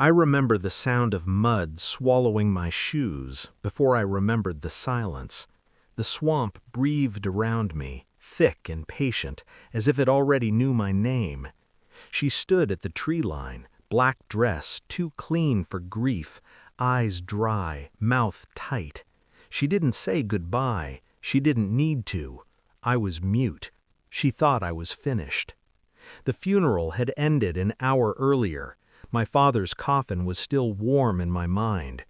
I remember the sound of mud swallowing my shoes before I remembered the silence. The swamp breathed around me, thick and patient, as if it already knew my name. She stood at the tree line, black dress too clean for grief, eyes dry, mouth tight. She didn't say goodbye. She didn't need to. I was mute. She thought I was finished. The funeral had ended an hour earlier. My father's coffin was still warm in my mind.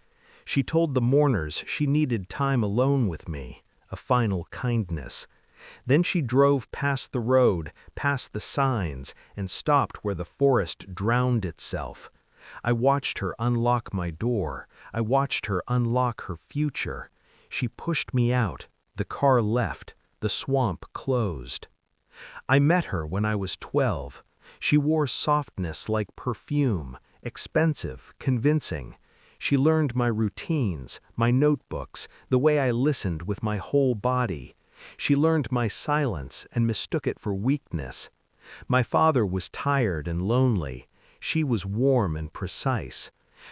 She told the mourners she needed time alone with me, a final kindness. Then she drove past the road, past the signs, and stopped where the forest drowned itself. I watched her unlock my door. I watched her unlock her future. She pushed me out. The car left. The swamp closed. I met her when I was 12. She wore softness like perfume, expensive, convincing. She learned my routines, my notebooks, the way I listened with my whole body. She learned my silence and mistook it for weakness. My father was tired and lonely. She was warm and precise.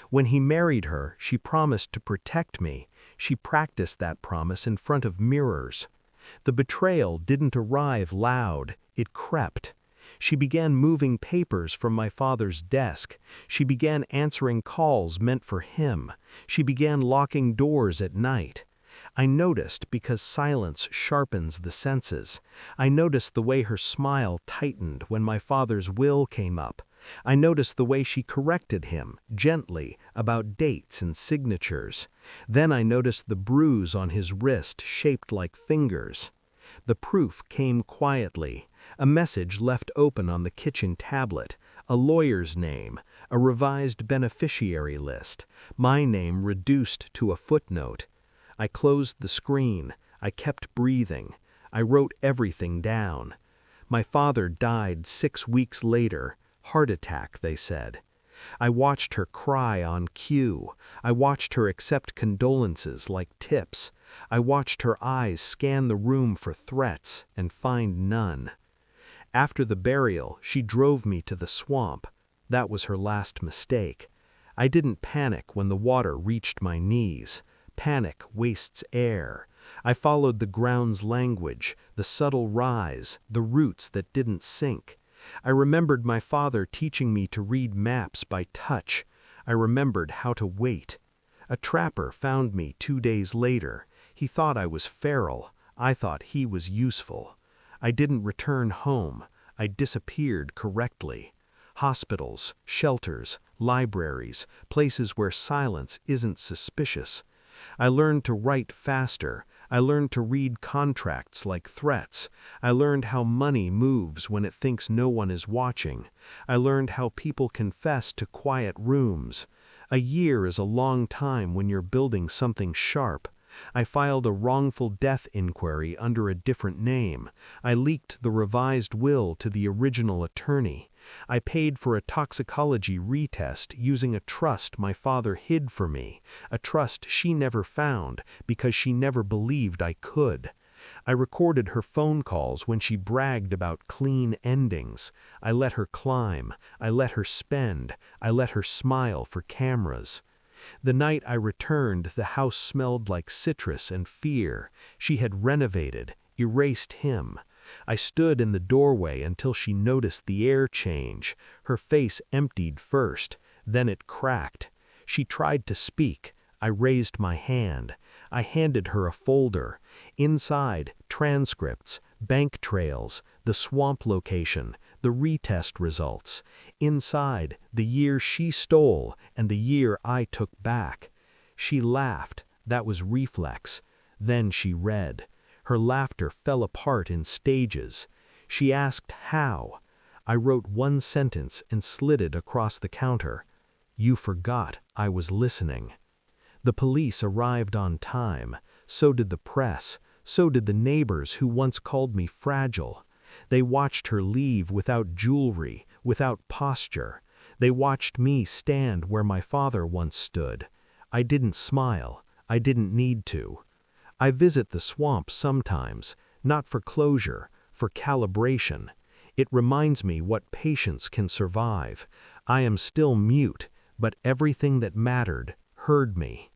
When he married her, she promised to protect me. She practiced that promise in front of mirrors. The betrayal didn't arrive loud, it crept. She began moving papers from my father's desk. She began answering calls meant for him. She began locking doors at night. I noticed because silence sharpens the senses. I noticed the way her smile tightened when my father's will came up. I noticed the way she corrected him, gently, about dates and signatures. Then I noticed the bruise on his wrist shaped like fingers. The proof came quietly, a message left open on the kitchen tablet, a lawyer's name, a revised beneficiary list, my name reduced to a footnote. I closed the screen. I kept breathing. I wrote everything down. My father died 6 weeks later. Heart attack, they said. I watched her cry on cue. I watched her accept condolences like tips. I watched her eyes scan the room for threats and find none. After the burial, she drove me to the swamp. That was her last mistake. I didn't panic when the water reached my knees. Panic wastes air. I followed the ground's language, the subtle rise, the roots that didn't sink. I remembered my father teaching me to read maps by touch. I remembered how to wait. A trapper found me 2 days later. He thought I was feral. I thought he was useful. I didn't return home. I disappeared correctly. Hospitals, shelters, libraries, places where silence isn't suspicious. I learned to write faster. I learned to read contracts like threats. I learned how money moves when it thinks no one is watching. I learned how people confess to quiet rooms. A year is a long time when you're building something sharp. I filed a wrongful death inquiry under a different name. I leaked the revised will to the original attorney. I paid for a toxicology retest using a trust my father hid for me, a trust she never found because she never believed I could. I recorded her phone calls when she bragged about clean endings. I let her climb. I let her spend. I let her smile for cameras. The night I returned, the house smelled like citrus and fear. She had renovated, erased him. I stood in the doorway until she noticed the air change. Her face emptied first, then it cracked. She tried to speak. I raised my hand. I handed her a folder. Inside, transcripts, bank trails, the swamp location, the retest results. Inside, the year she stole and the year I took back. She laughed. That was reflex. Then she read. Her laughter fell apart in stages. She asked how. I wrote 1 sentence and slid it across the counter. You forgot I was listening. The police arrived on time. So did the press. So did the neighbors who once called me fragile. They watched her leave without jewelry, without posture. They watched me stand where my father once stood. I didn't smile. I didn't need to. I visit the swamp sometimes, not for closure, for calibration. It reminds me what patience can survive. I am still mute, but everything that mattered heard me.